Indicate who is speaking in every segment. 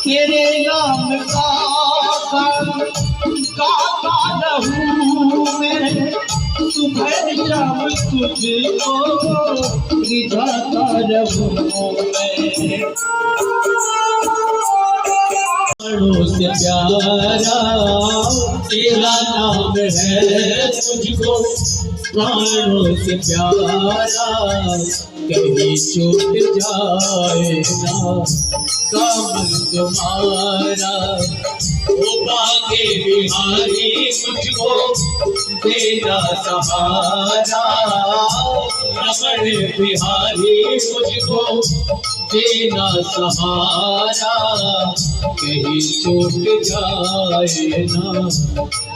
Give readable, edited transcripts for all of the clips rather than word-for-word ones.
Speaker 1: तेरे नाम का गाता रहूं मैं, सुबह शाम तुझको रिझाता रहूं मैं। प्राणों से प्यारा तेरा नाम है मुझको, प्राणों से प्यारा कहीं छूट जाए ना दामन तुम्हारा। ओ बाके बिहारी मुझको तेरा सहारा, रमण बिहारी मुझको तेरा सहारा, कहीं छूट जाए ना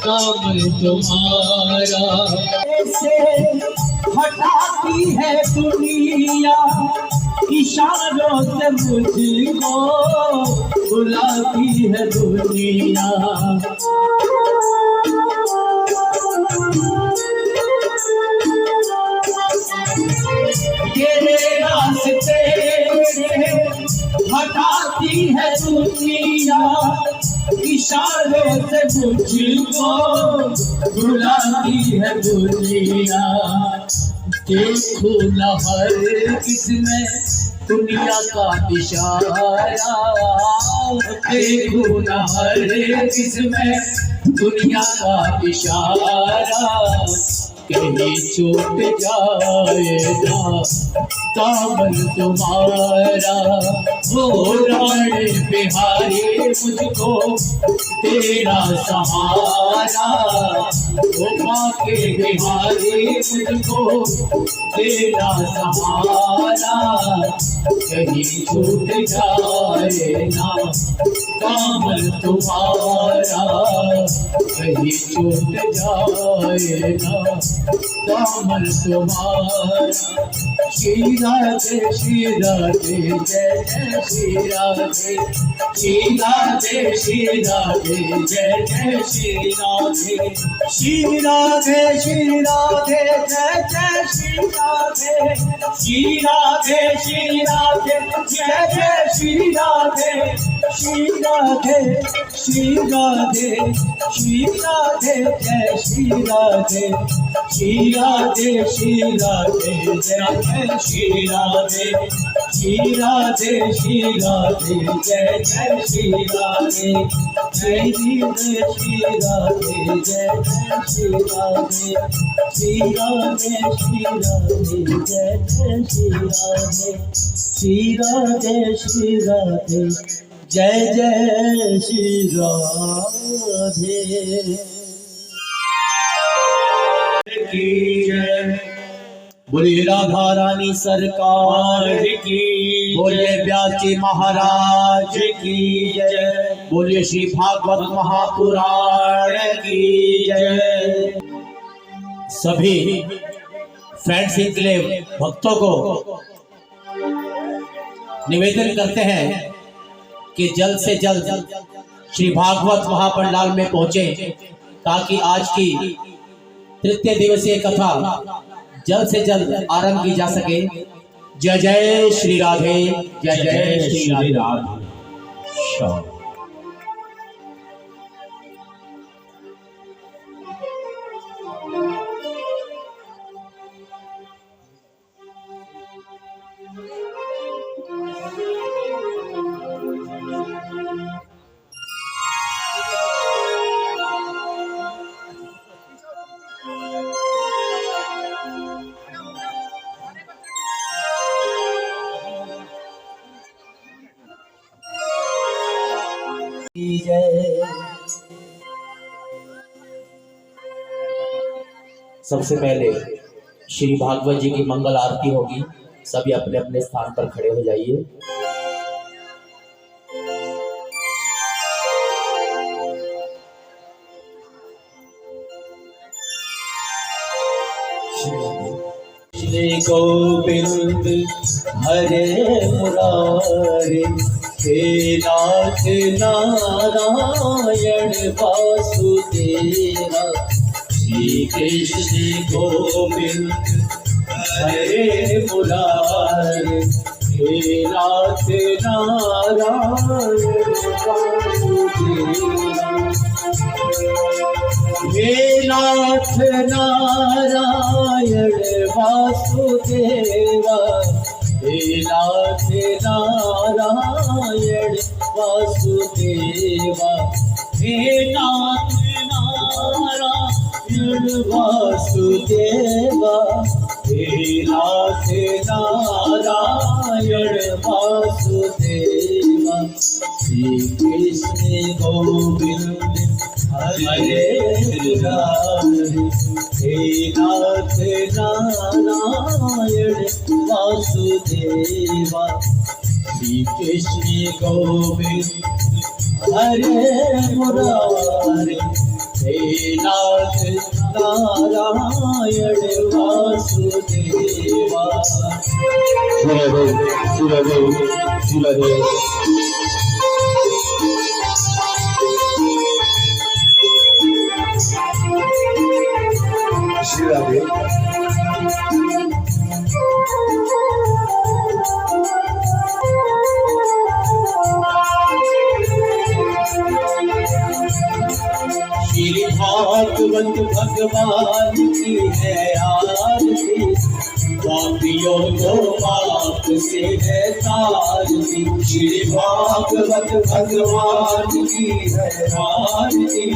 Speaker 1: दामन तुम्हारा। ऐसे हटाती है दुनिया इशारों से मुझको, बुलाती है दुनिया। तेरे रास्ते हटाती है दुनिया इशारों से मुझको, बुलाती है दुनिया। देखो न हर किसमें दुनिया का इशारा, देखो न हर किसमें दुनिया का इशारा, कहीं छूट जाए ना दामन तुम्हारा। हो राणे बिहारी मुझको तेरा सहारा, ओ बाके बिहारी मुझको तेरा सहारा, कहीं छूट जाए ना दामन तुम्हारा, कहीं छूट जाए ना दामन तुम्हारा। श्री राधे श्री राधे जय जय श्री राधे, श्री राधे श्री राधे जय जय श्री राधे, श्री राधे श्री राधे जय जय श्री राधे, श्री राधे श्री राधे जय जय श्री राधे, श्री राधे श्री राधे, श्री राधे जय श्री राधे, श्री राधे श्री राधे जय जय श्री राधे, श्री राधे श्री राधे जय जय श्री राधे, जय श्री राधे जय जय श्री राधे, श्री राधे श्री राधे जय जय श्री राधे, श्री राधे श्री राधे जय जय श्री राधे की जय। बोलिए राधा रानी सरकार की, बोलिए व्यास जी महाराज की जय, बोलिए श्री भागवत महापुराण की जय। सभी फ्रेंड्स इनक्लेव भक्तों को निवेदन करते हैं कि जल्द से जल्द श्री भागवत महापंडाल में पहुंचे, ताकि आज की तृतीय दिवसीय कथा जल्द से जल्द आरंभ की जा सके। जय जय श्री राधे, जय जय श्री राधे। सबसे पहले श्री भागवत जी की मंगल आरती होगी। सभी अपने अपने स्थान पर खड़े हो जाइए। श्री गोविंद हरे मुरारे, हे नाथ नारायण वासुदेवा। श्री कृष्ण गोविंद हरे मुरारे, हे नाथ नारायण वासुदेवा। हे नाथ नारायण वासुदेवा, हे नाथ नारायण वासुदेवा, हे नाथ नारायण वासुदेवा, हे नाथ नारायण वासुदेवा। श्री कृष्ण गोविंद हरे मुरारे, हे नाथ नारायण वासुदेवा। श्री कृष्ण गोविंद हरे मुरारे, हे नाथ नारायण वासुदेवा। श्री भागवत भगवान की है आरती, पापियों को पाप से है तारती। श्री भागवत भगवान की है आरती,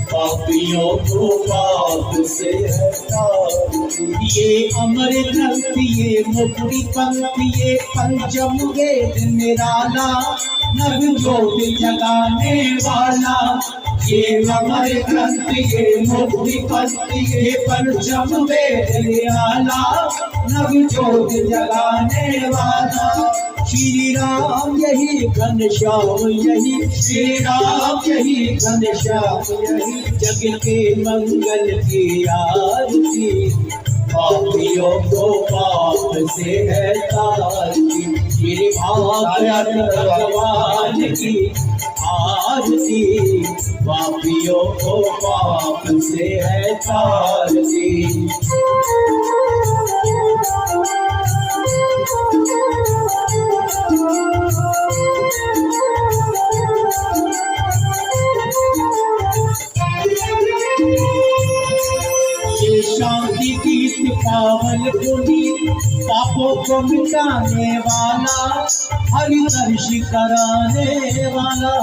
Speaker 1: पापियों को पाप से है तारती। ये अमर ग्रंथ, ये मुक्ति पंथ, ये पंचम वेद निराला, नव ज्योत जगाने वाला। ये अमर ग्रंथ, ये मुक्ति पंथ, ये पंचम वेद निराला, नव ज्योत जगाने वाला। श्री राम यही घनश्याम यही, श्री राम यही घनश्याम यही, जग के मंगल की आरती, पापियों को पाप से है तारती। श्री भागवत भगवान की आरती, पापियों को पाप से है तारती। ये शांति गीत पावन पुनीत, पापों को मिटाने वाला, हरि दर्श कराने वाला।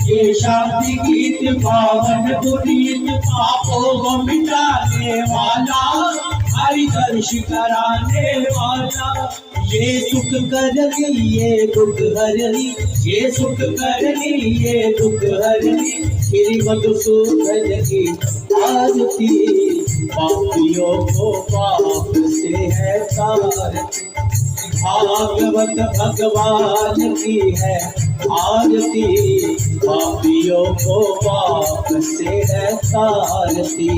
Speaker 1: ये शांति गीत पावन पुनीत, पापों को मिटाने वाला, हरि दर्श कराने वाला। ये सुख करनी ये दुख हरनी, ये सुख करनी ये दुख हरनी, श्री मधुसूदन की आरती, पापियों को पाप से है तारती। भागवत भगवान की है आरती, पापियों को पाप से है तारती।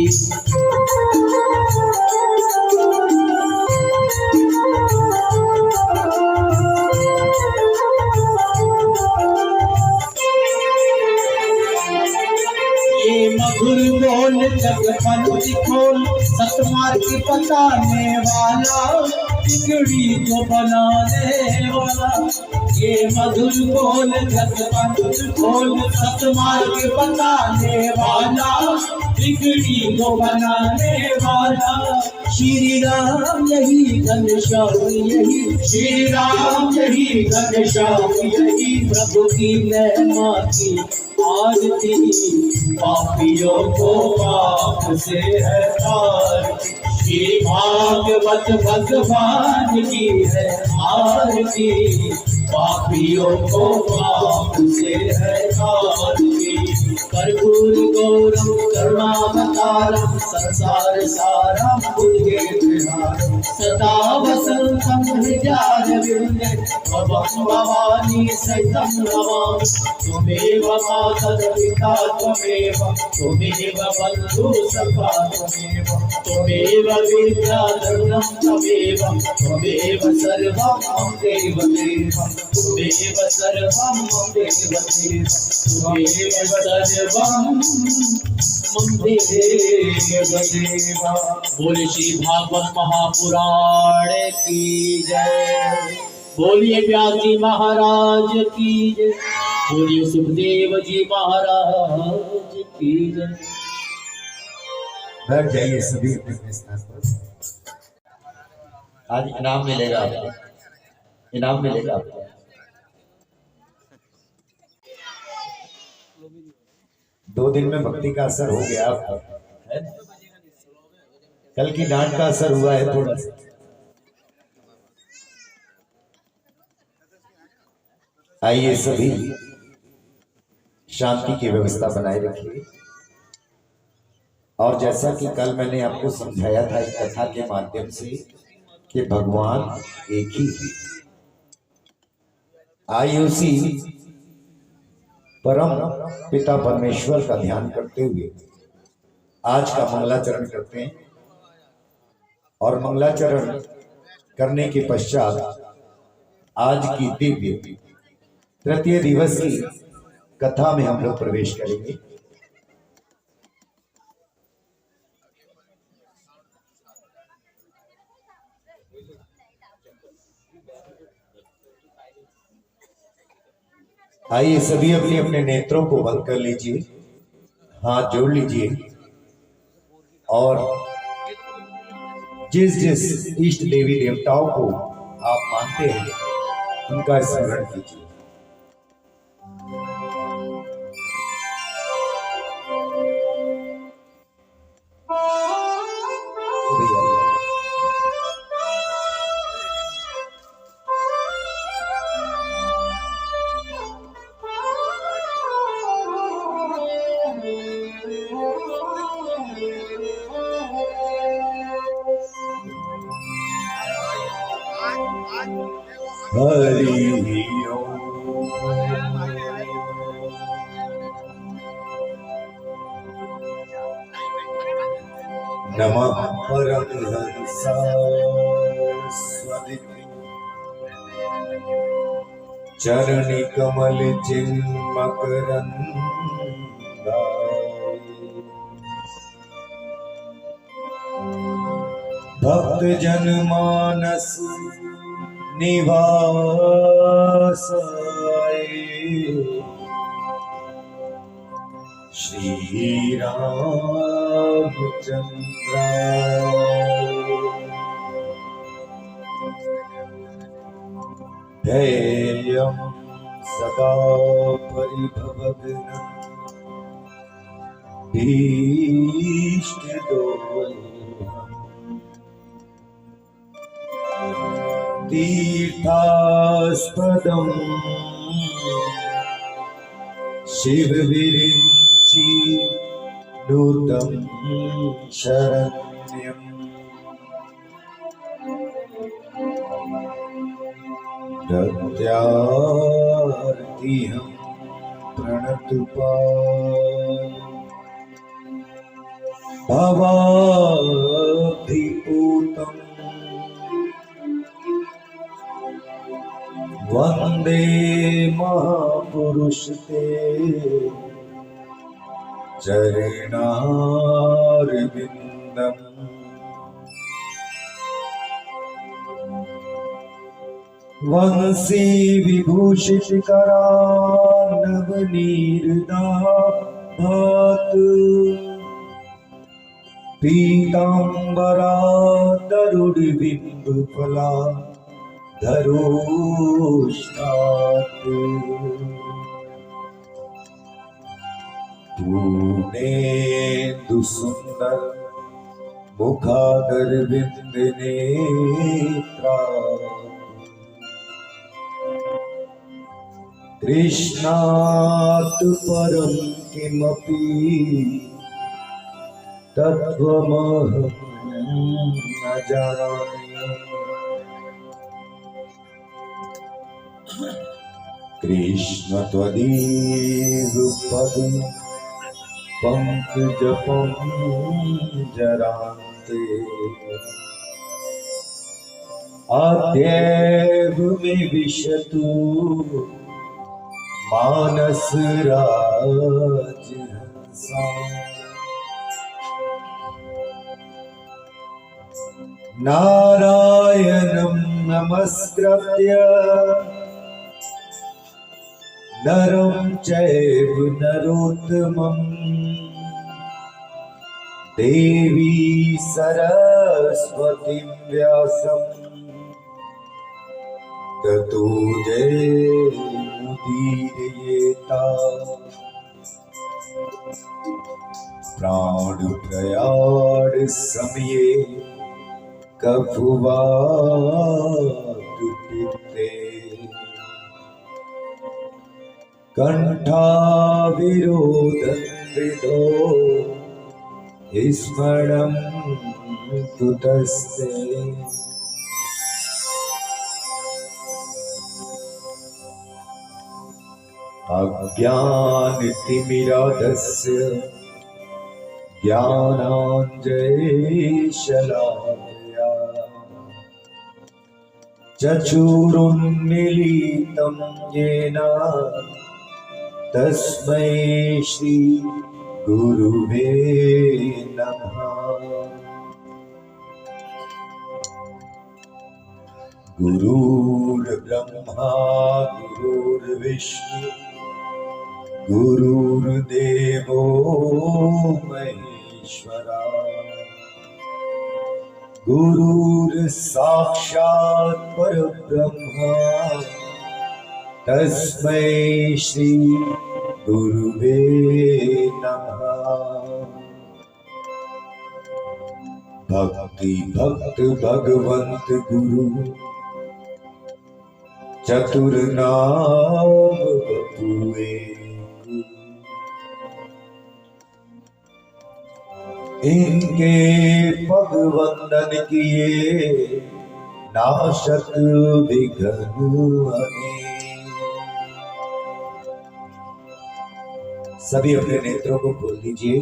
Speaker 1: मधुर बोल जगपति खोल, सतमार्ग बताने वाला, बिगड़ी को बनाने वाला। ये मधुर बोल जगपति खोल, सतमार्ग बताने वाला, बिगड़ी को बनाने वाला। श्री राम यही घनश्याम यही, श्री राम यही घनश्याम यही, प्रभु की महिमा की आरती, पापियों को पाप से है तारती। श्री भागवत भगवान की है आरती, पापियों को पाप से है तारती। कर्पूर गौरम करुणावतारम संसार सारम बुद्धिविहारम सदा वसंतम हृदयारविंदे भवं भवानी सहितं नमामि। त्वमेव माता पिता त्वमेव बन्धु सखा त्वमेव विद्या धर्मं त्वमेव सर्वं मम देव देव त्वमेव सर्वं मम देव देव त्वमेव सर्वं मम देव देव। बोले श्री भागवत महापुराण की जय। बोलिए व्यास जी महाराज की जय। बोलिए सुखदेव जी महाराज की जय।
Speaker 2: बैठ जाइए सभी अपने स्थान पर। आज इनाम मिलेगा आपको, इनाम मिलेगा आपको। दो दिन में भक्ति का असर हो गया आपका, है? कल की डांट का असर हुआ है थोड़ा सा। आइए सभी शांति की व्यवस्था बनाए रखिए। और जैसा कि कल मैंने आपको समझाया था इस कथा के माध्यम से कि भगवान एक ही है। आइए उसी परम पिता परमेश्वर का ध्यान करते हुए आज का मंगलाचरण करते हैं। और मंगलाचरण करने के पश्चात आज की दिव्य तृतीय दिवस की कथा में हम लोग प्रवेश करेंगे। आइए सभी अपने अपने नेत्रों को बंद कर लीजिए, हाथ जोड़ लीजिए और जिस जिस इष्ट देवी देवताओं को आप मानते हैं उनका स्मरण कीजिए। हरि ओम नमः परमहंसास्वति चरणी कमल चिन्मकरंदा भक्त जन मानस निवासाय श्री रामचंद्राय ध्येयं सदा परिभवग्नं भीष्टदोषम् तीर्थास्पदं शिवविरिञ्चि नूतं शरण्यम् दत्यार्तिहं प्रणतपाल भवाब्धिपूतम् वंदे महापुरुष ते चरणारविंदम वंशी विभूषित करानवनीरदाभात पीतांबरा तरुणबिंबफला धरोष्टात् पूर्णेन्दु सुंदर मुखादरविंद नेत्रा कृष्णात् परं किमपि तत्त्वमहं न जानामि। कृष्ण त्वदीय पद पंकजपं जरान्ते अद्यैव मे विशतु मानस राजहंसा। नारायणं नमस्कृत्य नरं चैव नरोत्तमं देवी सरस्वतीं व्यासं ततो जयमुदीरयेत्। प्राणप्रयाण समये कफुवातुपित्ते कंठाविरोधं विदो स्मरणं तुतस्ते। अज्ञानतिमिराधस्य ज्ञानाञ्जनशलाकया चक्षुरुन्मीलितं येन तस्मै श्री गुरुवे नमः। गुरुर्ब्रह्मा गुरुर्विष्णु गुरुर्देवो महेश्वरा गुरुर्साक्षात् परब्रह्मा तस्मै श्री गुरुवे नमः। भक्ति भक्त भगवंत गुरु चतुर नाम बपुए। इनके पग वंदन किए नाशक विघ्न अनेक। सभी अपने नेत्रों को खोल दीजिए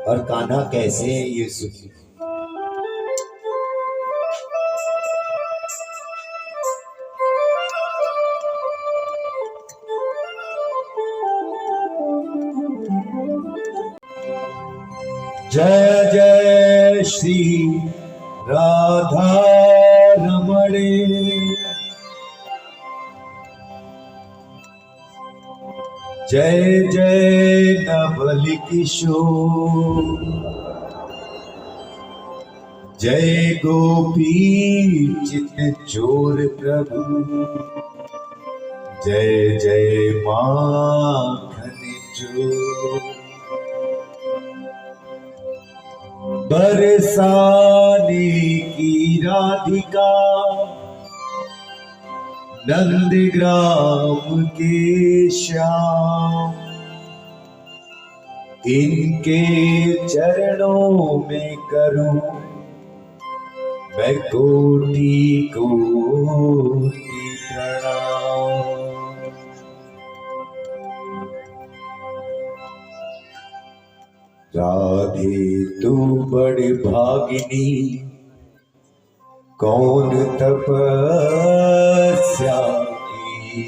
Speaker 2: और कान्हा कैसे है ये सुनिए। जय जय श्री राधा रमणे जय जय नवल किशोर जय गोपी चित चोर प्रभु जय जय माखन चोर। बरसाने की राधिका नंदग्राम के श्याम इनके चरणों में करूं मैं कोटि कोटि प्रणाम। राधे तू बड़ी भागिनी कौन तपस्या की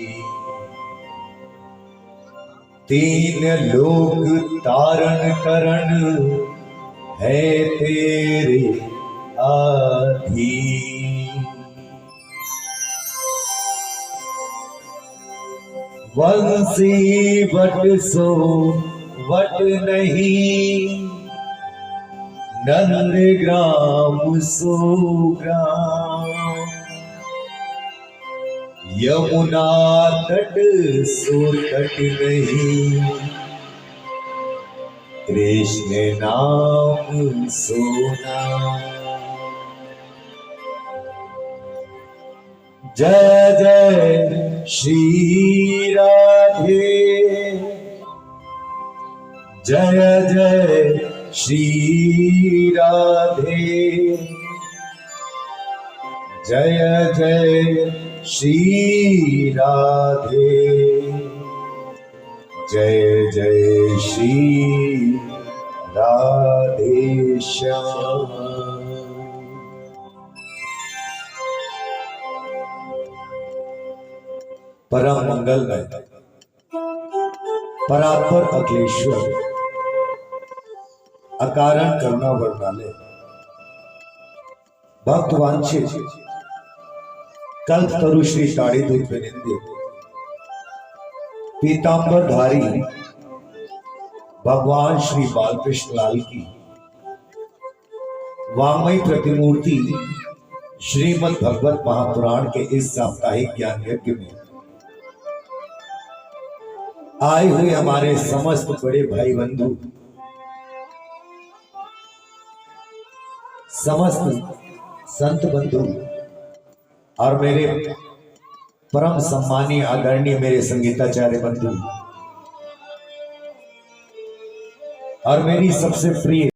Speaker 2: तीन लोक तारण करण है तेरे अधीन। वंशी वट सो वट नहीं नंदग्राम सो ग्राम यमुना तट सो तट नहीं कृष्ण नाम सो नाम। जय जय श्री राधे जय जय श्री राधे, जय जय श्री राधे, जय जय श्री राधे श्याम। परम मंगलमय परात्पर अखिलेश्वर अकारण करुणा वर्णालय भक्त वांछित कल्प तरु श्री ताड़ी दूत विनिंदित पीतांबर धारी भगवान श्री बालकृष्ण लाल की वांगमयी प्रतिमूर्ति श्रीमद् भगवत महापुराण के इस साप्ताहिक ज्ञान यज्ञ में आए हुए हमारे समस्त बड़े भाई बंधु, समस्त संत बंधु और मेरे परम सम्मानीय आदरणीय मेरे संगीताचार्य बंधु और मेरी सबसे प्रिय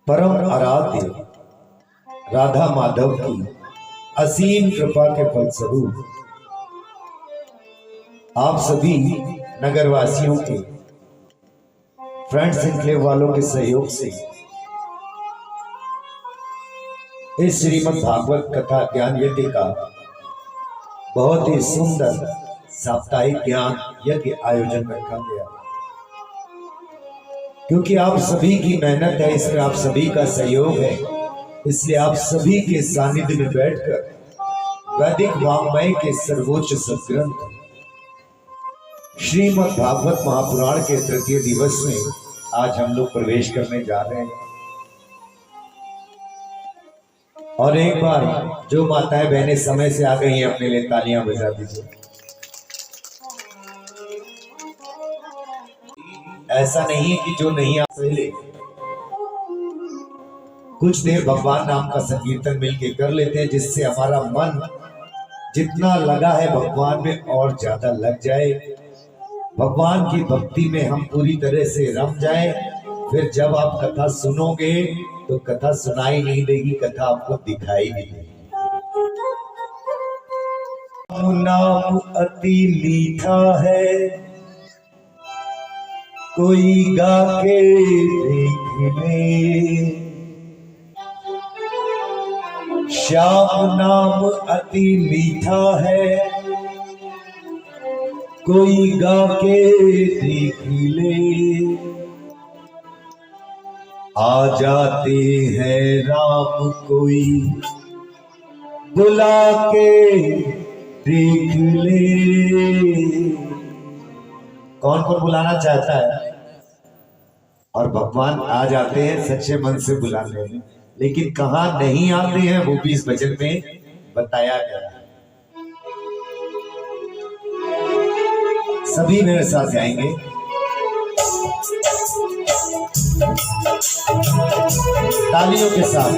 Speaker 2: परम आराध्य राधा माधव की असीम कृपा के फलस्वरूप आप सभी नगरवासियों के फ्रेंड्स एनक्लेव वालों के सहयोग से इस श्रीमद् भागवत कथा ज्ञान यज्ञ का बहुत ही सुंदर साप्ताहिक ज्ञान यज्ञ आयोजन रखा गया। क्योंकि आप सभी की मेहनत है, इसमें आप सभी का सहयोग है, इसलिए आप सभी के सानिध्य में बैठकर वैदिक वाङ्मय के सर्वोच्च सद्ग्रंथ श्रीमद् भागवत महापुराण के तृतीय दिवस में आज हम लोग प्रवेश करने जा रहे हैं। और एक बार जो माताएं बहनें समय से आ गई हैं अपने लिए तालियां बजा दीजिए। ऐसा नहीं है कि जो नहीं आ पहले कुछ देर भगवान नाम का संकीर्तन मिलके कर लेते हैं, जिससे हमारा मन जितना लगा है भगवान में और ज्यादा लग जाए, भगवान की भक्ति में हम पूरी तरह से रम जाए। फिर जब आप कथा सुनोगे तो कथा सुनाई नहीं देगी, कथा आपको दिखाई नहीं देगी। नाम अति मीठा है, कोई गा के देख ले। श्याम नाम अति मीठा है, कोई गा के देख ले। आ जाते हैं राम कोई बुला के देख ले। कौन कौन बुलाना चाहता है? और भगवान आ जाते हैं सच्चे मन से बुलाने में, लेकिन कहाँ नहीं आते हैं वो भी इस वचन में बताया गया है। सभी मेरे साथ जाएंगे। तालियों के साथ।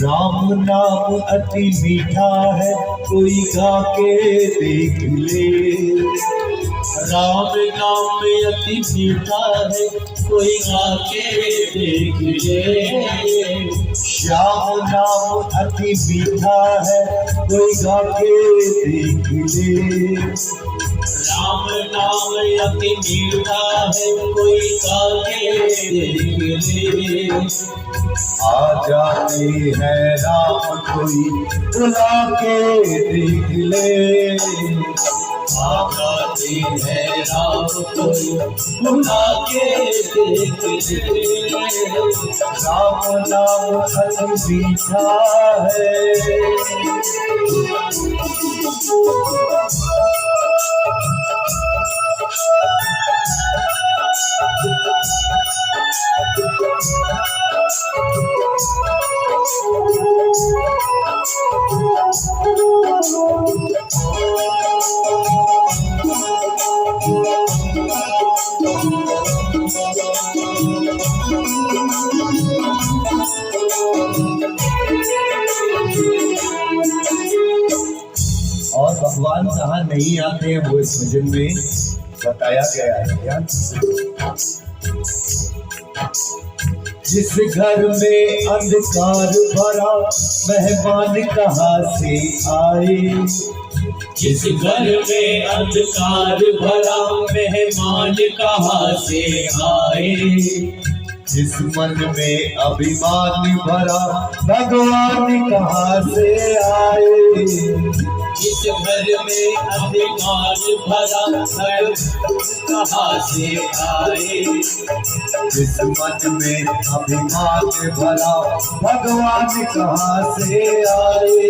Speaker 2: राम नाम अति मीठा है, कोई गा के देख ले।
Speaker 1: राम नाम अति मीठा है, कोई गा के देख ले।
Speaker 2: श्याम नाम अति मीठा है, कोई गा के देख ले।
Speaker 1: राम नाम अति मीठा है, कोई गा के देख ले।
Speaker 2: आ जाते हैं राम कोई बुला के देख ले।
Speaker 1: आ जाते हैं राम कोई बुला के देख ले।
Speaker 2: राम नाम अति मीठा है। नहीं आते हैं वो इस भजन में बताया गया है। ध्यान जिस घर में अंधकार भरा मेहमान कहाँ से आए,
Speaker 1: जिस घर में अंधकार भरा मेहमान कहाँ से आए,
Speaker 2: जिस मन में अभिमान भरा भगवान कहाँ से आए,
Speaker 1: जिस घर में अंधकार भरा कहाँ से आए,
Speaker 2: जिस मन में अभिमान भरा भगवान कहाँ से आए,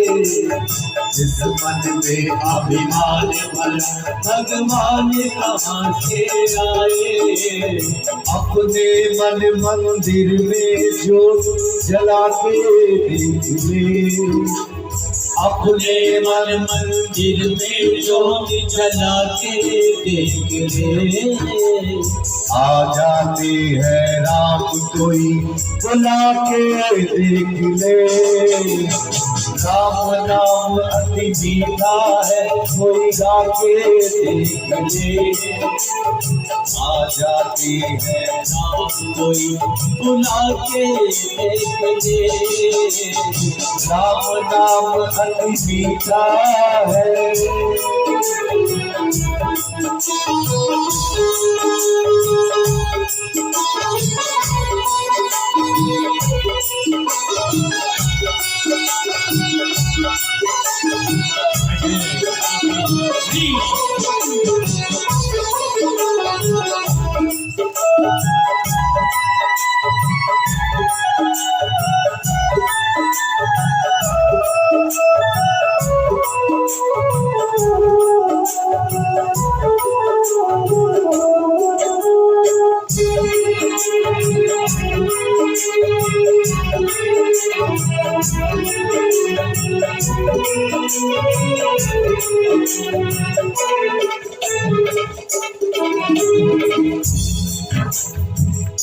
Speaker 2: जिस मन में
Speaker 1: अभिमान भरा भगवान कहाँ से आए,
Speaker 2: अपने मन मंदिर में जो जला के देख ले,
Speaker 1: अपने मन मंदिर में ज्योत जला के देख ले,
Speaker 2: आ जाते हैं राम कोई बुला के देख ले, राम नाम अति मीठा है कोई गा के देख ले, आ जाती है
Speaker 1: राम कोई बुला के देख ले,
Speaker 2: राम नाम अति मीठा है।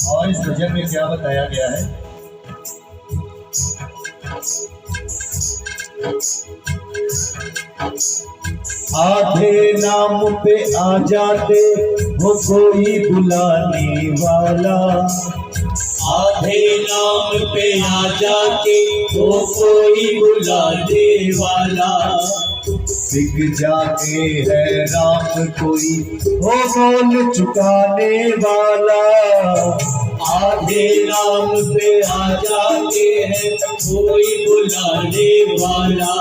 Speaker 2: और इस भजन में क्या बताया गया है? आधे नाम पे आ जाते वो कोई बुलाने वाला,
Speaker 1: आधे नाम पे आ जाते वो कोई बुलाने वाला,
Speaker 2: बिक जाते हैं राम कोई वो बोल चुकाने वाला,
Speaker 1: आधे नाम पे आ जाते हैं कोई बुलाने वाला,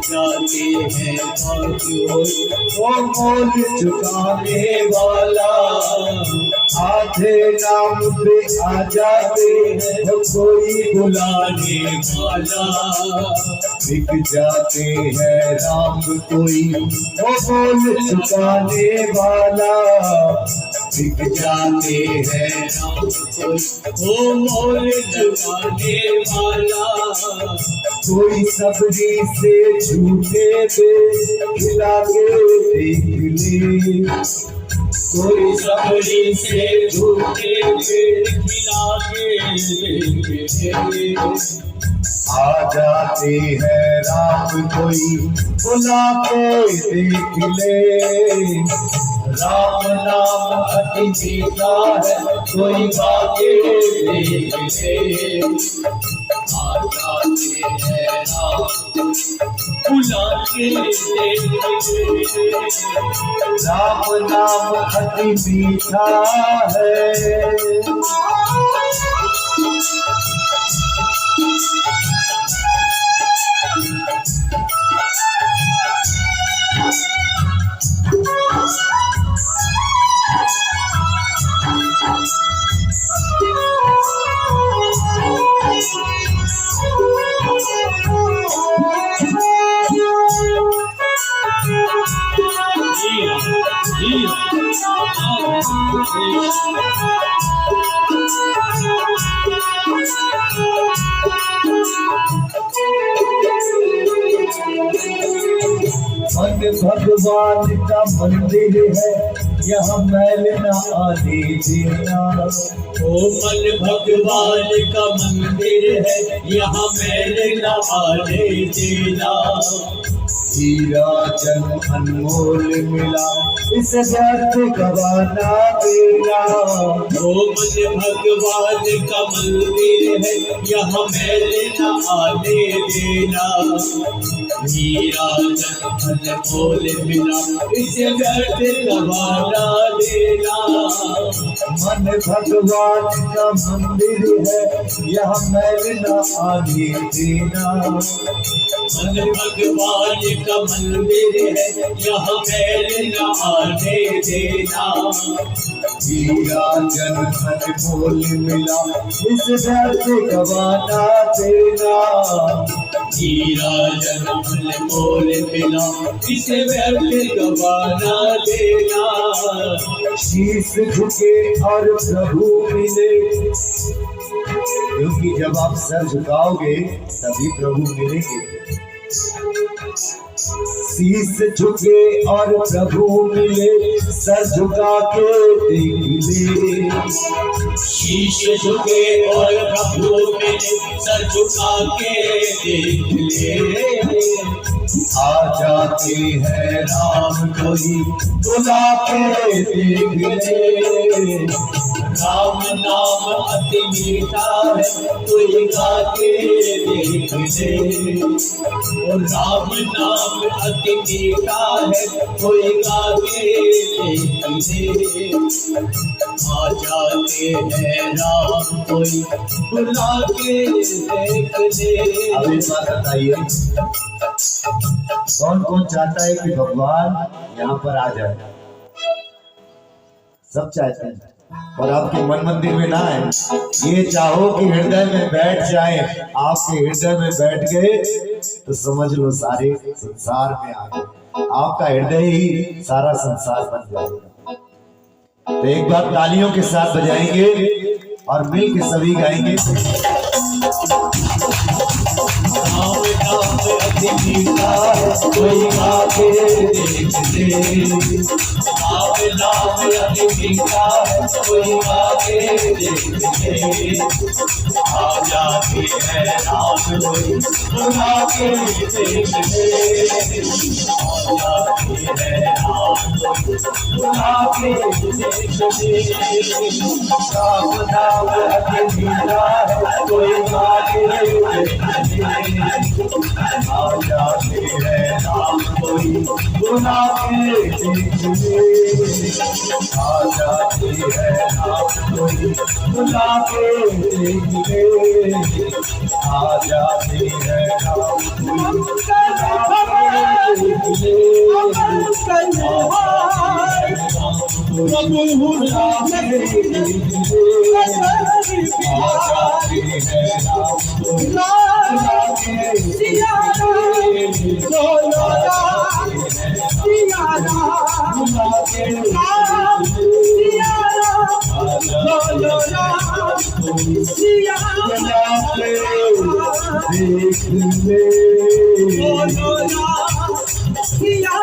Speaker 1: जाते हैं
Speaker 2: वो बोल चुकाने वाला, आधे नाम पे आ जाते हैं वो कोई
Speaker 1: बुलाने वाला,
Speaker 2: बिक जाते हैं राम कोई वो बोल चुकाने वाला, बिक जाते हैं
Speaker 1: राम कोई वो मोल चुकाने वाला,
Speaker 2: कोई सबरी से झूठे पे खिला के देख ले,
Speaker 1: कोई सबरी से झूठे पे खिला के
Speaker 2: आ जाते हैं राम कोई बुला के देख ले, राम नाम अति मीठा है कोई गा के देख ले,
Speaker 1: आ जाते हैं राम बुला के देख ले,
Speaker 2: राम नाम अति मीठा है। मन भगवान का मंदिर है यहाँ मैल न आने देना,
Speaker 1: ओ मन भगवान का मंदिर है यहाँ मैल न आने देना,
Speaker 2: हीरा जन अनमोल मिला, इस व्यर्थ गवाना देना।
Speaker 1: वो मन भगवान का मंदिर है, यहाँ मैल न आने देना। हीरा जन अनमोल मिला, इसे व्यर्थ गवाना देना।
Speaker 2: मन भगवान का मंदिर है, यहाँ मैल न आने देना।
Speaker 1: मन भगवान का मंदिर है, यहाँ मैल न आने देना।
Speaker 2: हीरा जन अनमोल मिला, इस व्यर्थ गवाना देना।
Speaker 1: हीरा जन अनमोल मिला, इसे व्यर्थ गवाना देना।
Speaker 2: शीश झुके और प्रभु मिले, क्योंकि जब आप सर झुकाओगे तभी प्रभु मिलेंगे। शीश झुके और प्रभु मिले, सर झुका के देख ले।
Speaker 1: शीश झुके और प्रभु मिले, सर झुका के देख ले।
Speaker 2: आ जाते हैं राम कोई बुला के देख ले।
Speaker 1: राम नाम अति मीठा है, कोई गा के देख ले। और राम नाम अति मीठा है, कोई गा के देख ले। आ जाते हैं राम कोई बुला के देख ले।
Speaker 2: अब एक बात बताइए, कौन कौन चाहता है कि भगवान यहाँ पर आ जाए? सब चाहते हैं, और आपके मन मंदिर में ना है। ये चाहो कि हृदय में बैठ जाए, आपके हृदय में बैठ गए तो समझ लो सारे संसार में आ गए। आपका हृदय ही सारा संसार बन जाएगा। तो एक बार तालियों के साथ बजाएंगे और मिल के सभी गाएंगे।
Speaker 1: राम नाम अति मीठा है, कोई गा के देख ले। राम नाम अति मीठा है, कोई गा के देख ले। आ जाते हैं राम कोई बुला के देख ले। आ जाते हैं राम कोई बुला के देख ले।
Speaker 2: राम नाम अति मीठा है, कोई गा के देख ले। आ जाते हैं राम कोई बुला के देख ले। आ जाते हैं राम कोई बुला के देख ले। आ जाते हैं राम कोई बुला के देख ले। प्रभु बुला के देख ले। आ जाते हैं राम कोई बुला के
Speaker 3: सिया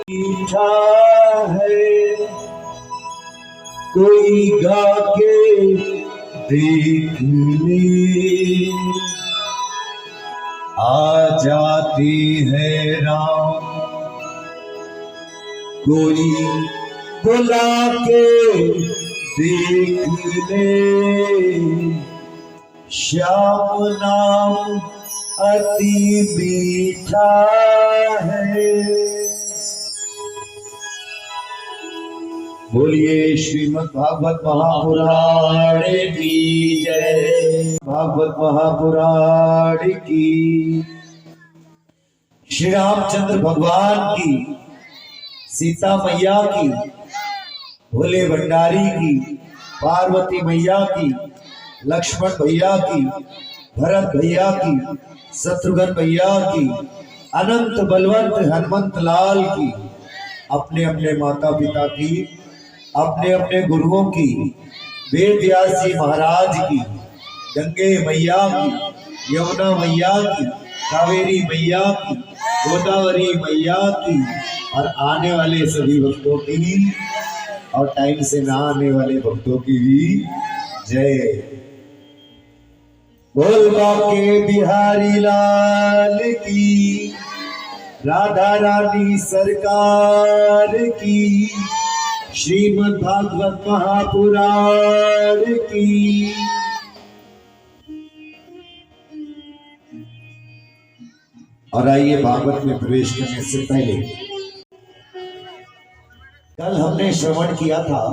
Speaker 2: मीठा है कोई गा के देख ले। आ जाते हैं राम कोई बुला के देख ले। श्याम नाम अति मीठा है। बोलिए श्रीमद् भागवत महापुराण की जय। भागवत महापुराण की। श्री रामचंद्र भगवान की, सीता मैया की, भोले भंडारी की, पार्वती मैया की, लक्ष्मण भैया की, भरत भैया की, शत्रुघ्न भैया की, अनंत बलवंत हनुमंत लाल की, अपने अपने माता पिता की, अपने अपने गुरुओं की, वेद व्यास जी महाराज की, गंगे मैया की, यमुना मैया की, कावेरी मैया की, गोदावरी मैया की, और आने वाले सभी भक्तों की, और टाइम से ना आने वाले भक्तों की भी जय। बोल बाके बिहारी लाल की, राधा रानी सरकार की, श्रीमद् भागवत महापुराण की। और आइए भागवत में प्रवेश करने से पहले कल हमने श्रवण किया था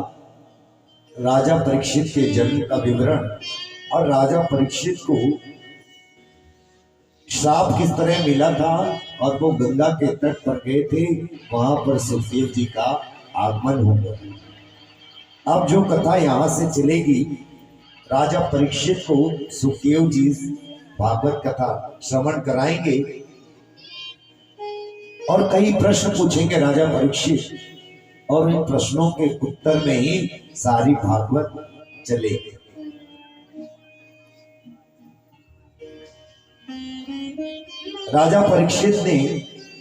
Speaker 2: राजा परीक्षित के जन्म का विवरण, और राजा परीक्षित को श्राप किस तरह मिला था और वो गंगा के तट पर गए थे, वहां पर सुखदेव जी का आगमन हो गया। अब जो कथा यहाँ से चलेगी, राजा परीक्षित को सुखदेव जी भागवत कथा श्रवण कराएंगे और कई प्रश्न पूछेंगे राजा परीक्षित, और इन प्रश्नों के उत्तर में ही सारी भागवत चलेगी। राजा परीक्षित ने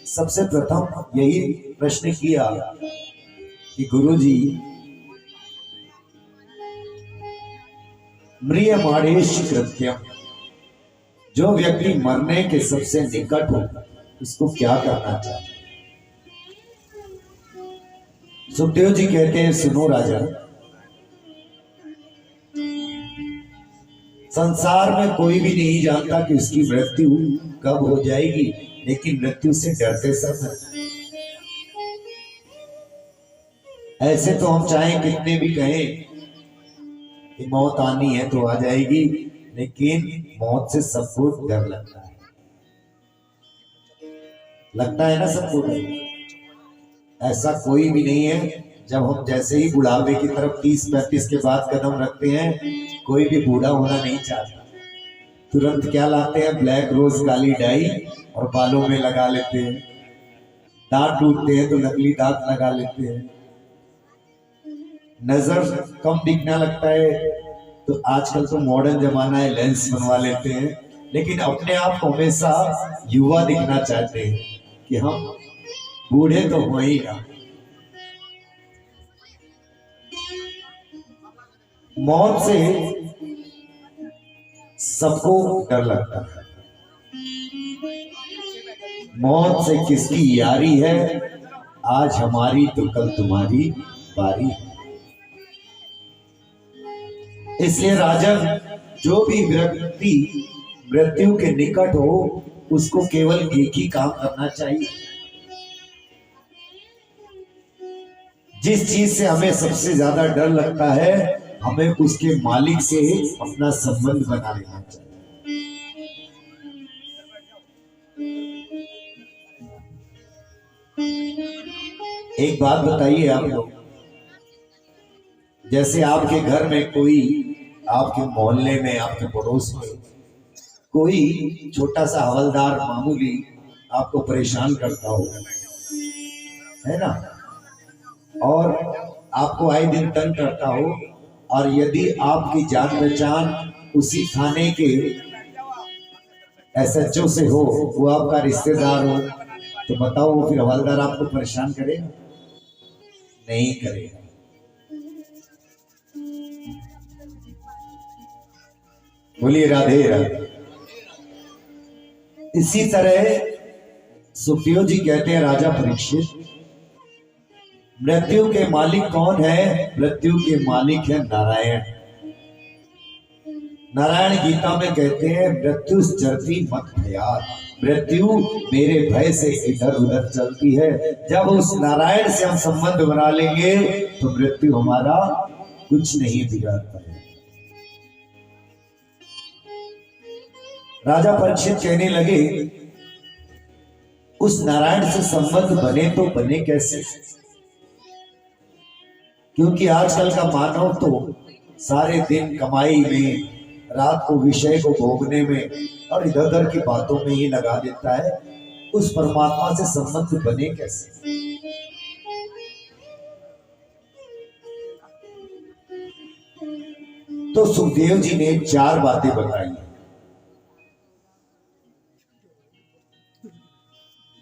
Speaker 2: सबसे प्रथम यही प्रश्न किया कि गुरुजी, म्रियमाणेश कृत्यम, जो व्यक्ति मरने के सबसे निकट हो उसको क्या करना चाहिए? सुखदेव जी कहते हैं, सुनो राजा, संसार में कोई भी नहीं जानता कि उसकी मृत्यु कब हो जाएगी, लेकिन मृत्यु से डरते सब। ऐसे तो हम चाहे कितने भी कहें कि मौत आनी है तो आ जाएगी, लेकिन मौत से सबको डर लगता है। लगता है ना सबको डर। ऐसा कोई भी नहीं है, जब हम जैसे ही बुढ़ापे की तरफ 30-35 के बाद कदम रखते हैं, कोई भी बूढ़ा होना नहीं चाहता। तुरंत क्या लाते हैं? ब्लैक रोज काली डाई और बालों में लगा लेते हैं। दांत टूटते हैं तो नकली दांत लगा लेते हैं। नजर कम दिखना लगता है तो आजकल तो मॉडर्न जमाना है, लेंस बनवा लेते हैं, लेकिन अपने आप को हमेशा युवा दिखना चाहते हैं कि हम बूढ़े तो हो ही ना। मौत से सबको डर लगता है। मौत से किसकी यारी है? आज हमारी तो कल तुम्हारी बारी है। इसलिए राजन, जो भी व्यक्ति मृत्यु के निकट हो उसको केवल एक ही काम करना चाहिए। जिस चीज से हमें सबसे ज्यादा डर लगता है, हमें उसके मालिक से अपना संबंध बना लेना चाहिए। एक बात बताइए आप लोग, जैसे आपके घर में कोई, आपके मोहल्ले में, आपके पड़ोस में कोई छोटा सा हवलदार मामूली आपको परेशान करता हो, है ना, और आपको आए दिन तंग करता हो, और यदि आपकी जान पहचान उसी थाने के SHO से हो, वो आपका रिश्तेदार हो, तो बताओ वो फिर हवलदार आपको परेशान करेगा? नहीं करेगा। बोलिए राधे राधे। इसी तरह सुखदेव जी कहते हैं, राजा परीक्षित, मृत्यु के मालिक कौन है? मृत्यु के मालिक है नारायण। नारायण गीता में कहते हैं, मृत्यु चरती मत भयात, मृत्यु मेरे भय से इधर उधर चलती है। जब उस नारायण से हम संबंध बना लेंगे तो मृत्यु हमारा कुछ नहीं बिगाड़ पाएगा। राजा परीक्षित कहने लगे, उस नारायण से संबंध बने तो बने कैसे? क्योंकि आजकल का मानव तो सारे दिन कमाई में, रात को विषय को भोगने में और इधर उधर की बातों में ही लगा देता है। उस परमात्मा से संबंध बने कैसे? तो सुखदेव जी ने 4 बातें बताई।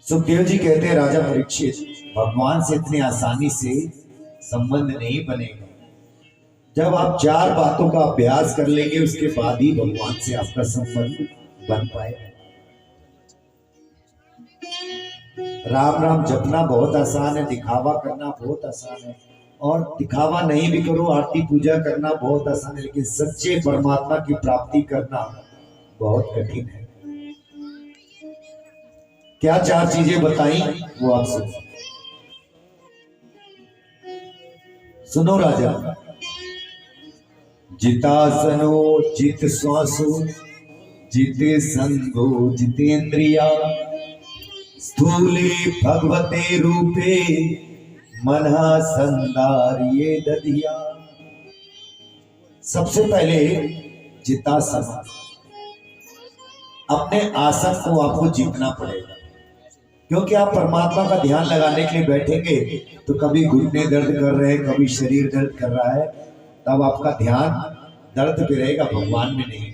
Speaker 2: सुखदेव जी कहते हैं, राजा परीक्षित, भगवान से इतनी आसानी से संबंध नहीं बनेगा। जब आप चार बातों का अभ्यास कर लेंगे उसके बाद ही भगवान से आपका संबंध बन पाएगा। राम राम जपना बहुत आसान है, दिखावा करना बहुत आसान है, और दिखावा नहीं भी करो, आरती पूजा करना बहुत आसान है, लेकिन सच्चे परमात्मा की प्राप्ति करना बहुत कठिन है। क्या चार चीजें बताई वो आप सुनो राजा। जितासनो जित श्वासो जिते संगो जितेंद्रिया स्थूले भगवते रूपे मनहा संदारिये दधिया। सबसे पहले जितासन, अपने आसन को आपको जीतना पड़ेगा, क्योंकि आप परमात्मा का ध्यान लगाने के लिए बैठेंगे तो कभी घुटने दर्द कर रहे हैं, कभी शरीर दर्द कर रहा है, तब आपका ध्यान दर्द पे रहेगा, भगवान में नहीं।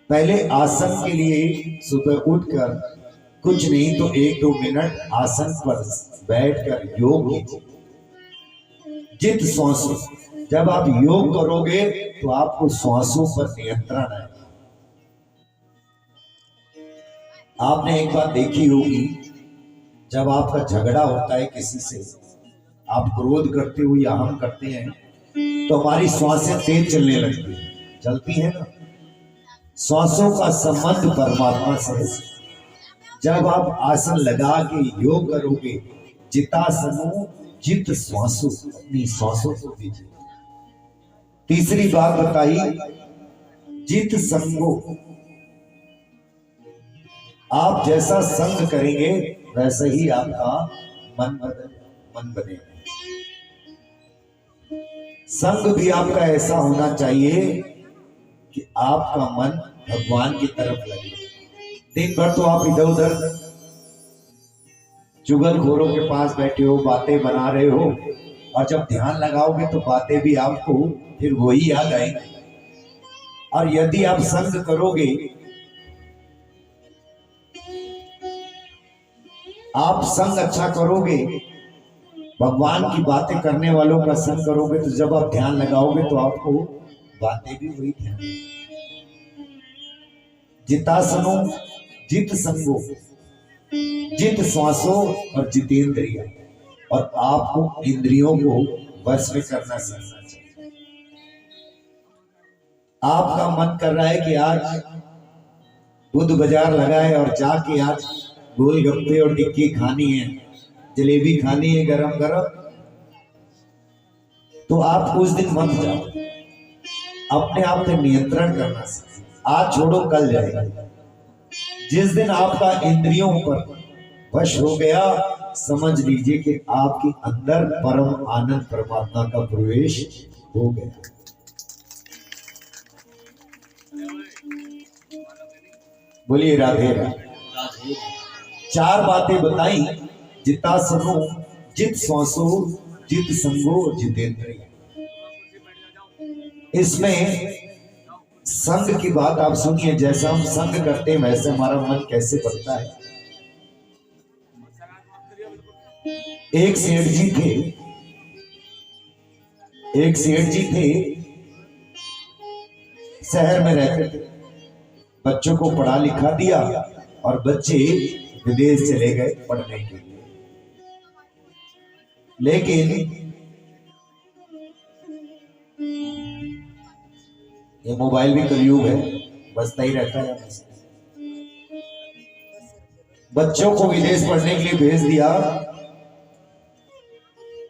Speaker 2: पहले आसन के लिए सुबह उठकर कुछ नहीं तो 1-2 मिनट आसन पर बैठकर योग कीजिए। जित श्वासों, जब आप योग करोगे तो आपको श्वासों पर नियंत्रण है। आपने एक बात देखी होगी, जब आपका झगड़ा होता है किसी से, आप क्रोध करते हो या हम करते हैं, तो हमारी श्वासें तेज चलने लगती है, चलती है ना। श्वासों का संबंध परमात्मा से है। जब आप आसन लगा के योग करोगे, जितासनो जित श्वासों, अपनी श्वासों को दीजिए। तीसरी बात बताई, जित संगो, आप जैसा संग करेंगे वैसा ही आपका मन बनेगा। संग भी आपका ऐसा होना चाहिए कि आपका मन भगवान की तरफ लगे। दिन भर तो आप इधर उधर चुगलखोरों के पास बैठे हो, बातें बना रहे हो, और जब ध्यान लगाओगे तो बातें भी आपको फिर वही याद आएंगी। और यदि आप संग करोगे, आप संग अच्छा करोगे, भगवान की बातें करने वालों का संग करोगे, तो जब आप ध्यान लगाओगे तो आपको बातें भी वही ध्यान। जितासनो जित संगो जित श्वासों और जितेंद्रिया, और आपको इंद्रियों को वश में करना सीखना चाहिए। आपका मन कर रहा है कि आज बुध बाजार लगा है और जाके आज गोलगप्पे और टिक्की खानी है, जलेबी खानी है गरम गरम, तो आप उस दिन मत जाओ। अपने आप पे नियंत्रण करना सीखिए। आज छोड़ो कल जाएगा। जिस दिन आपका इंद्रियों पर वश हो गया, समझ लीजिए कि आपके अंदर परम आनंद परमात्मा का प्रवेश हो गया। बोलिए राधे राधे। चार बातें बताई, जितासनो जित श्वासो जित संगो जितेंद्रिय। इसमें संग की बात आप सुनिए। जैसा हम संग करते हैं वैसे हमारा मन कैसे बढ़ता है। एक सेठ जी थे, शहर में रहते थे। बच्चों को पढ़ा लिखा दिया और बच्चे विदेश चले गए पढ़ने के लिए। लेकिन ये मोबाइल भी कलयुग है, बजता ही रहता है। बच्चों को विदेश पढ़ने के लिए भेज दिया,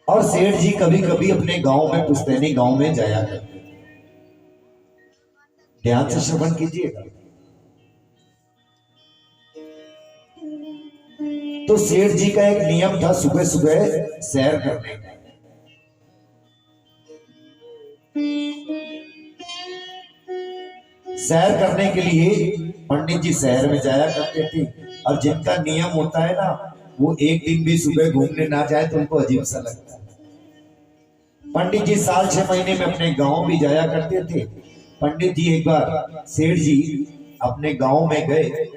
Speaker 2: और सेठ जी कभी कभी अपने गांव में, पुश्तैनी गांव में जाया करते थे। ध्यान से श्रवण कीजिएगा। तो सेठ जी का एक नियम था सुबह सुबह सैर करने का। सैर करने के लिए पंडित जी शहर में जाया करते थे, और जिनका नियम होता है ना, वो एक दिन भी सुबह घूमने ना जाए तो उनको अजीब सा लगता है। पंडित जी साल 6 महीने में अपने गांव भी जाया करते थे। पंडित जी एक बार सेठ जी अपने गांव में गए।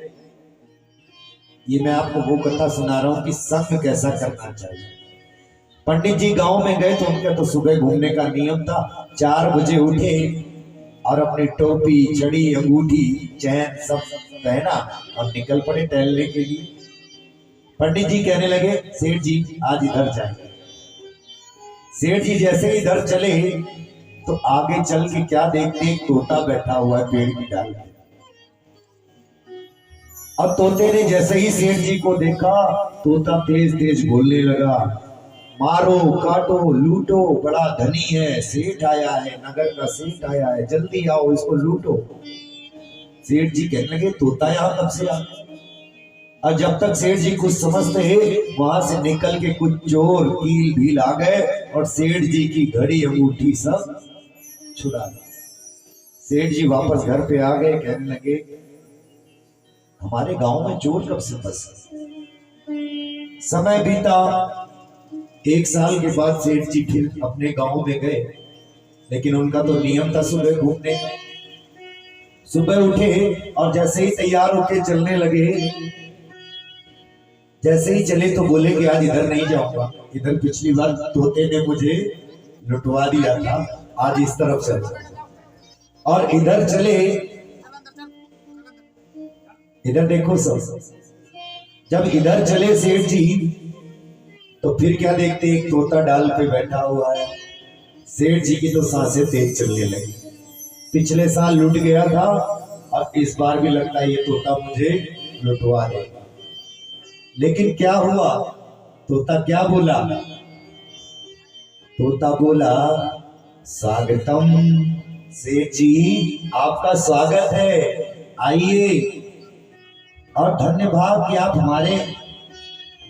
Speaker 2: ये मैं आपको वो कथा सुना रहा हूं कि संग कैसा करना चाहिए। पंडित जी गांव में गए तो उनका तो सुबह घूमने का नियम था। 4 बजे उठे और अपनी टोपी, छड़ी, अंगूठी, चैन सब पहना और निकल पड़े टहलने के लिए। पंडित जी कहने लगे, सेठ जी आज इधर जाएंगे। सेठ जी जैसे ही इधर चले तो आगे चल के क्या देखते, एक तोता बैठा हुआ है पेड़ की डाल पे। अब तोते ने जैसे ही सेठ जी को देखा, तोता तेज तेज बोलने लगा, मारो, काटो, लूटो, बड़ा धनी है, सेठ आया है, नगर का सेठ आया है, जल्दी आओ, इसको लूटो। सेठ जी कहने लगे, तोता यहां कब से आ? और जब तक सेठ जी कुछ समझते वहां से निकल के कुछ चोर कील भील आ गए और सेठ जी की घड़ी, अंगूठी सब छुड़ा ली। सेठ जी वापस घर पे आ गए, कहने लगे, हमारे गांव में चोर कब से बस। समय बीता, 1 साल के बाद सेठ जी फिर अपने गांव में गए, लेकिन उनका तो नियम था सुबह घूमने का। सुबह उठे और जैसे ही तैयार होके चलने लगे, जैसे ही चले तो बोले कि आज इधर नहीं जाऊंगा, इधर पिछली बार तोते ने मुझे लुटवा दिया था, आज इस तरफ चल। और इधर चले, इधर देखो सब, जब इधर चले सेठ जी तो फिर क्या देखते, एक तोता डाल पे बैठा हुआ है। सेठ जी की तो सांसें तेज चलने लगी। पिछले साल लुट गया था और इस बार भी लगता है ये तोता मुझे लुटवा देगा। लेकिन क्या हुआ, तोता क्या बोला? तोता बोला, स्वागतम सेठ जी, आपका स्वागत है, आइए, और धन्यवाद कि आप हमारे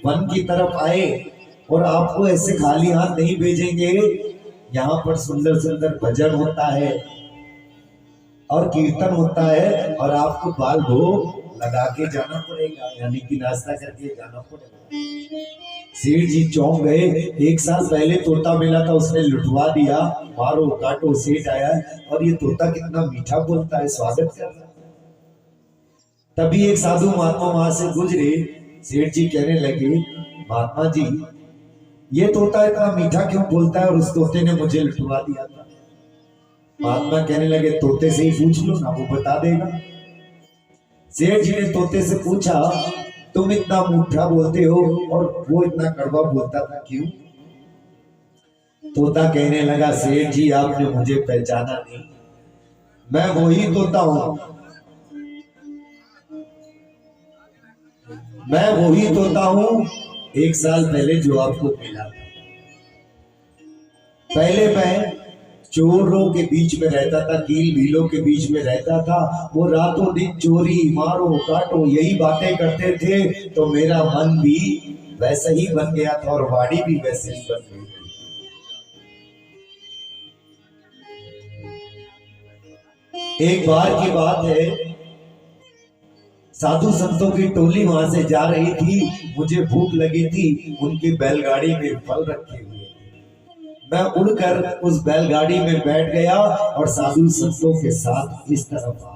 Speaker 2: वन की तरफ आए और आपको ऐसे खाली हाथ नहीं भेजेंगे। यहाँ पर सुंदर सुंदर भजन होता है और कीर्तन होता है और आपको बाल भोग लगा के जाना पड़ेगा, यानी कि नाश्ता करके जाना पड़ेगा। सेठ जी चौंक गए। 1 साल पहले तोता मिला था, उसने लुटवा दिया, मारो काटो, सेठ आया है और ये तोता कितना मीठा बोलता है, स्वागत कर रहा है। तभी एक साधु महात्मा वहां से गुजरे। सेठ जी कहने लगे, महात्मा जी ये तोता इतना मीठा क्यों बोलता है और उस तोते ने मुझे लुटवा दिया था। महात्मा कहने लगे, तोते से ही पूछ लो ना, वो बता देगा। सेठ जी ने तोते से पूछा, तुम इतना मीठा बोलते हो और वो इतना कड़वा बोलता था, क्यों? तोता कहने लगा, सेठ जी आपने मुझे पहचाना नहीं, मैं वही तोता हूं, मैं वही तोता हूं 1 साल पहले जो आपको मिला था। पहले मैं चोरों के बीच में रहता था, कील भीलों के बीच में रहता था, वो रातों दिन चोरी, मारो काटो यही बातें करते थे, तो मेरा मन भी वैसा ही बन गया था और वाणी भी वैसे ही बन गई थी। एक बार की बात है, साधु संतों की टोली वहां से जा रही थी, मुझे भूख लगी थी, उनकी बैलगाड़ी में फल रखे हुए थे। मैं उड़कर उस बैलगाड़ी में बैठ गया और साधु संतों के साथ इस तरफ आ।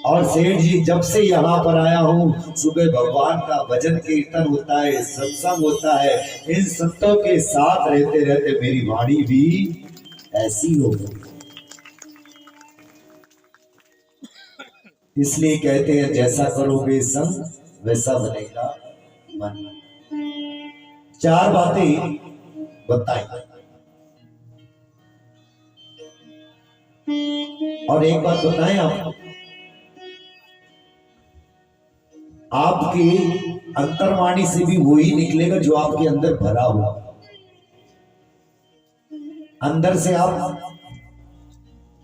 Speaker 2: और सेठ जी जब से यहाँ पर आया हूँ, सुबह भगवान का भजन कीर्तन होता है, सत्संग होता है, इन संतों के साथ रहते रहते मेरी वाणी भी ऐसी हो गई। इसलिए कहते हैं, जैसा करोगे संग वैसा बनेगा मन। 4 बातें बताई और एक बात बताएं आपकी अंतर्वाणी से भी वही निकलेगा जो आपके अंदर भरा हुआ। अंदर से आप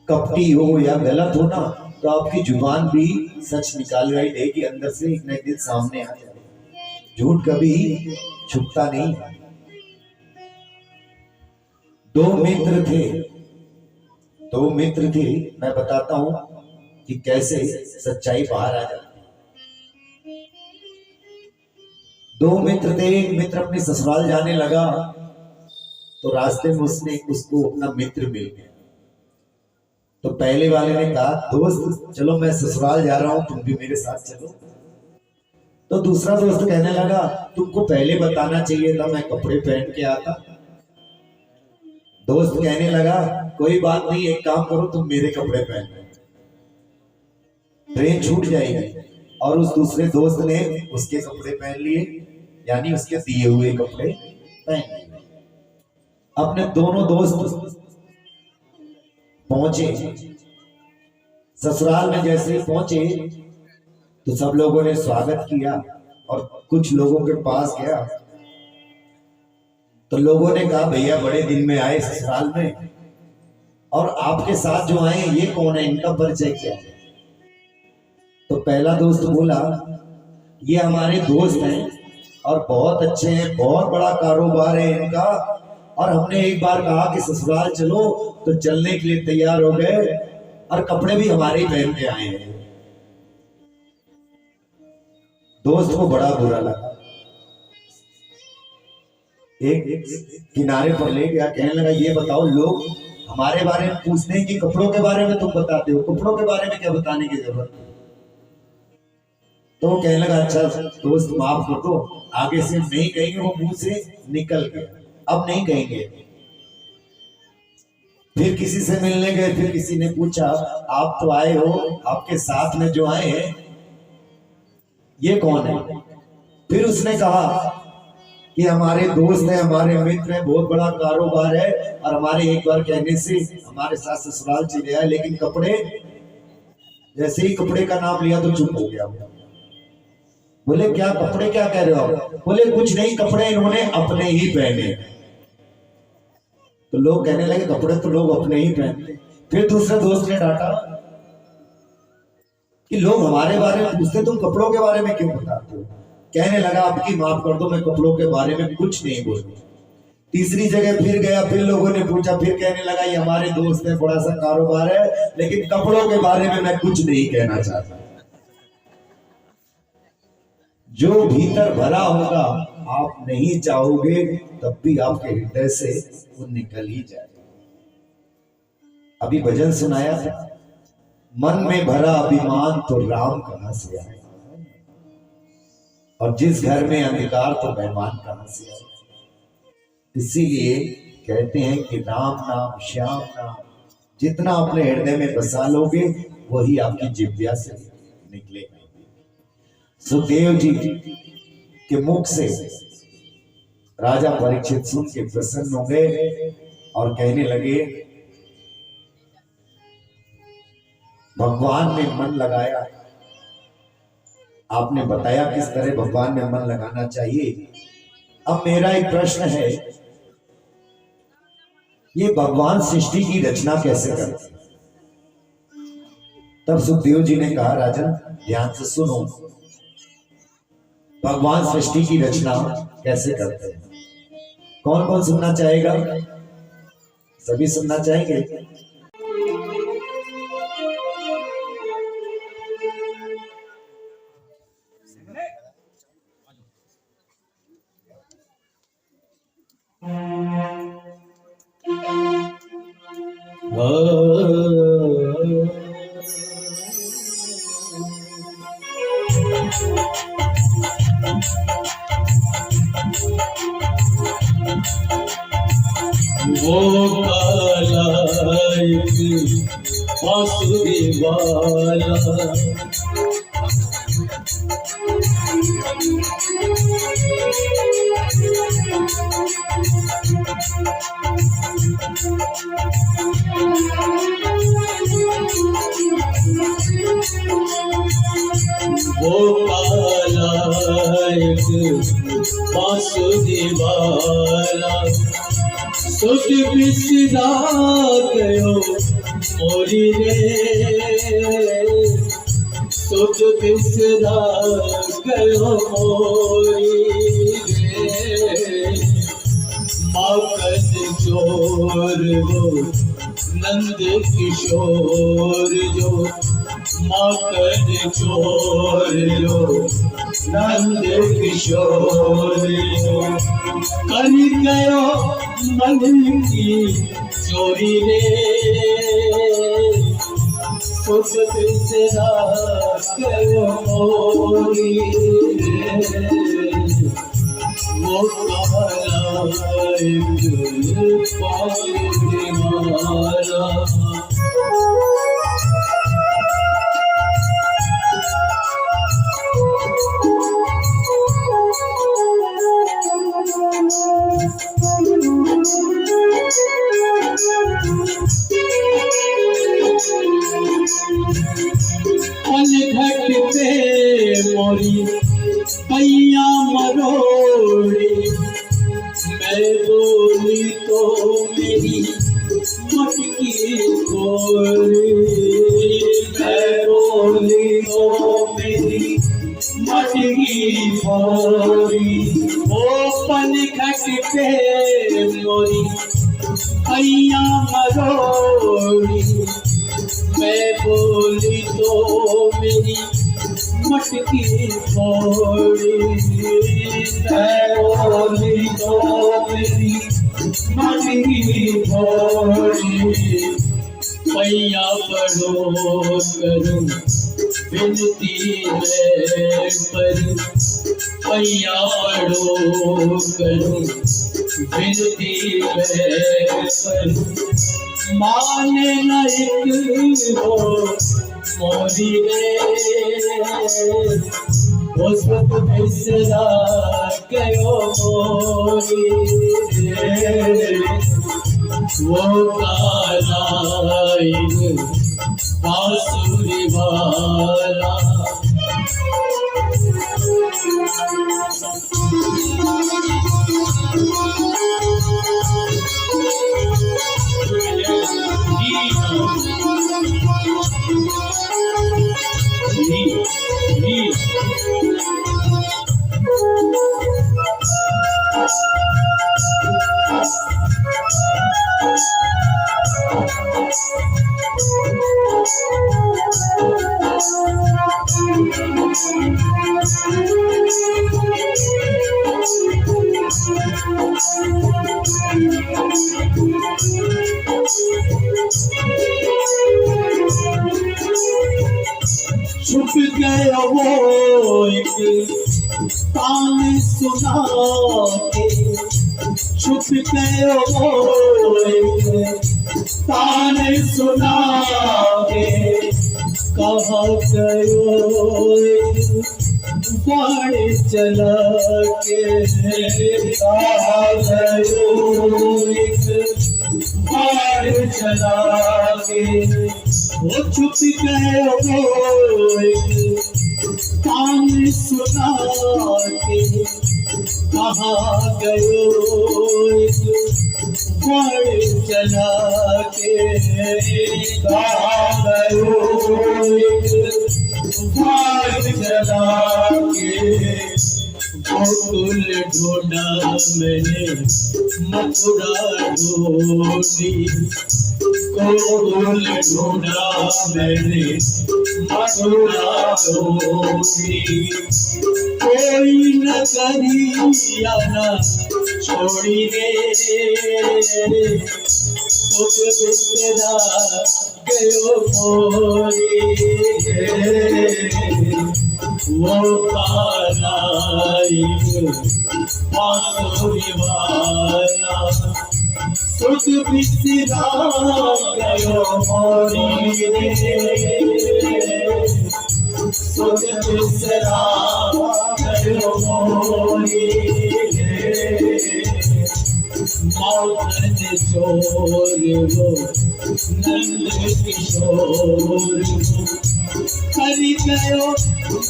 Speaker 2: कपटी हो या गलत हो ना, तो आपकी जुबान भी सच निकाल रही देगी, अंदर से एक न एक दिन सामने आ जाए। झूठ कभी छुपता नहीं। 2 मित्र थे, 2 मित्र थे। मैं बताता हूं कि कैसे सच्चाई बाहर आ जाती है। 2 मित्र थे। एक मित्र अपने ससुराल जाने लगा तो रास्ते में उसको अपना मित्र मिल गया। तो पहले वाले ने कहा, दोस्त चलो मैं ससुराल जा रहा हूं, तुम भी मेरे साथ चलो। तो दूसरा दोस्त कहने लगा, तुमको पहले बताना चाहिए था, मैं कपड़े पहन के आता, दोस्त कहने लगा कोई बात नहीं, एक काम करो तुम मेरे कपड़े पहन लो, ट्रेन छूट जाएगी। और उस दूसरे दोस्त ने उसके कपड़े पहन लिए, यानी उसके दिए हुए कपड़े पहन लिए। अपने दोनों दोस्त पहुंचे ससुराल में। जैसे ही पहुंचे तो सब लोगों ने स्वागत किया और कुछ लोगों के पास गया तो लोगों ने कहा भैया बड़े दिन में आए ससुराल में, और आपके साथ जो आए ये कौन है, इनका परिचय क्या है? तो पहला दोस्त बोला ये हमारे दोस्त हैं और बहुत अच्छे हैं, बहुत बड़ा कारोबार है इनका, और हमने एक बार कहा कि ससुराल चलो तो चलने के लिए तैयार हो गए और कपड़े भी हमारे ही पहन के आए हैं। दोस्त को बड़ा बुरा लगा, एक किनारे पर ले गया, कहने लगा ये बताओ लोग हमारे बारे में पूछते हैं कि कपड़ों के बारे में तुम बताते हो, कपड़ों के बारे में क्या बताने की जरूरत है? तो वो कहने लगा अच्छा दोस्त माफ कर दो, आगे से नहीं कहेंगे, वो मुंह से निकल गया, अब नहीं कहेंगे। फिर किसी से मिलने गए, फिर किसी ने पूछा आप तो आए हो, आपके साथ में जो आए हैं ये कौन है? फिर उसने कहा कि हमारे दोस्त हैं, हमारे मित्र हैं, बहुत बड़ा कारोबार है, और हमारे एक बार कहने से हमारे साथ ससुराल चले आए, लेकिन कपड़े, जैसे ही कपड़े का नाम लिया तो चुप हो गया। बोले क्या कपड़े, क्या कह रहे हो? बोले कुछ नहीं, कपड़े इन्होंने अपने ही पहने। तो लोग कहने लगे कपड़े तो लोग अपने ही पहनते। फिर दूसरे दोस्त ने डांटा कि लोग हमारे बारे में पूछते, तुम कपड़ों के बारे में क्यों बताते हो? कहने लगा आपकी माफ कर दो, मैं कपड़ों के बारे में कुछ नहीं बोलूं। तीसरी जगह फिर गया, फिर लोगों ने पूछा, फिर कहने लगा ये हमारे दोस्त है, बड़ा सा कारोबार है, लेकिन कपड़ों के बारे में मैं कुछ नहीं कहना चाहता। जो भीतर भरा होगा आप नहीं चाहोगे तब भी आपके हृदय से वो निकल ही जाएगा। अभी भजन सुनाया था, मन में भरा अभिमान तो राम कहां से आए, और जिस घर में अंधकार तो मेहमान कहां से आए। इसीलिए कहते हैं कि राम नाम श्याम नाम जितना अपने हृदय में बसा लोगे वही आपकी जिह्वा से निकलेगा। सुखदेव जी के मुख से राजा परीक्षित सुन के प्रसन्न हो गए और कहने लगे भगवान में मन लगाया। आपने बताया किस तरह भगवान में मन लगाना चाहिए। अब मेरा एक प्रश्न है, ये भगवान सृष्टि की रचना कैसे करते हैं? तब सुखदेव जी ने कहा राजन ध्यान से सुनो, भगवान सृष्टि की रचना कैसे करते हैं। कौन कौन सुनना चाहेगा? सभी सुनना चाहेंगे?
Speaker 1: वो काला एक बांसुरी वाला वो काला एक बांसुरी वाला सुध बिसरा गयो मोरी रे, सुध बिसरा गयो मोरी रे। माखन चोर वो नंद किशोर जो, माखन चोर जो नंद किशोर जो। कर गयो मन की चोरी रे, सुध बिसरा गयो मोरी रे। वो काला घट पे मोरी पैया मरोड़ी, मैं बोली तो मेरी मटकी फोड़ी, मैं बोली तो मेरी मटकी फोड़ी। ओ पन घट पे मोरी पैया मरोड़ी, मैं बोली तो मेरी मटकी फोड़ी, मैं बोली तो मेरी मटकी फोड़ी। पैया पढ़ो करूं विनती है पर, पैया पढ़ो करूं विनती है पर, माने न एक हो मोरी रे, उस वक्त बिसरा गयो मोरी रे। वो कालाइन बांसुरी वाला, छुप गया वो एक तान सुना के, छुप गया वो एक तान सुना के, कहा गयो एक बाण चला के, कहा गयो एक बाण चला के। वो छुप गए वो एक कान सुना के, कहा गयो एक बाण चला के, कहा गयो एक बाण चला के। गोकुल ढूंढा मैंने मथुरा ढूंढी, गोकुल ढूंढा मैंने मथुरा ढूंढी। कोई न करिया न छोड़ी रे, सुख बिसरा गयो मोरी रे। वो कालाइन बांसुरी वाला, सुख बिसरा गयो मोरी रे, सुख बिसरा गयो मोरी रे। मौतन चोर हो नंद किशोर हो, कर गयो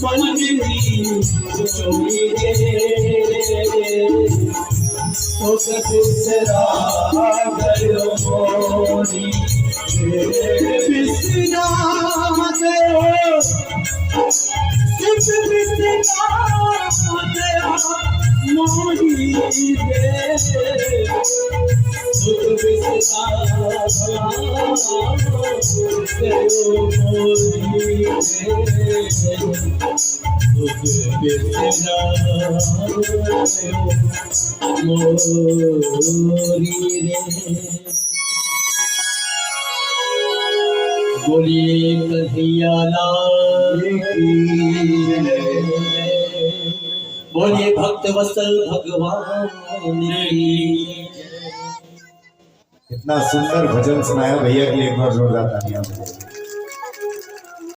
Speaker 1: मंदिरी चोरी रे, सुख बिसरा गयो मोरी रे। बिसरा गयो, सुख बिसरा गयो मोरी रे, सुख बिसरा गयो मोरी रे, सुख बिसरा गयो मोरी रे। बोलिए कन्हैया लाल की, बोलिए भक्त वत्सल भगवान की।
Speaker 2: इतना सुंदर भजन सुनाया भैया के लिए एक बार जोरदार तालियां बजाइए।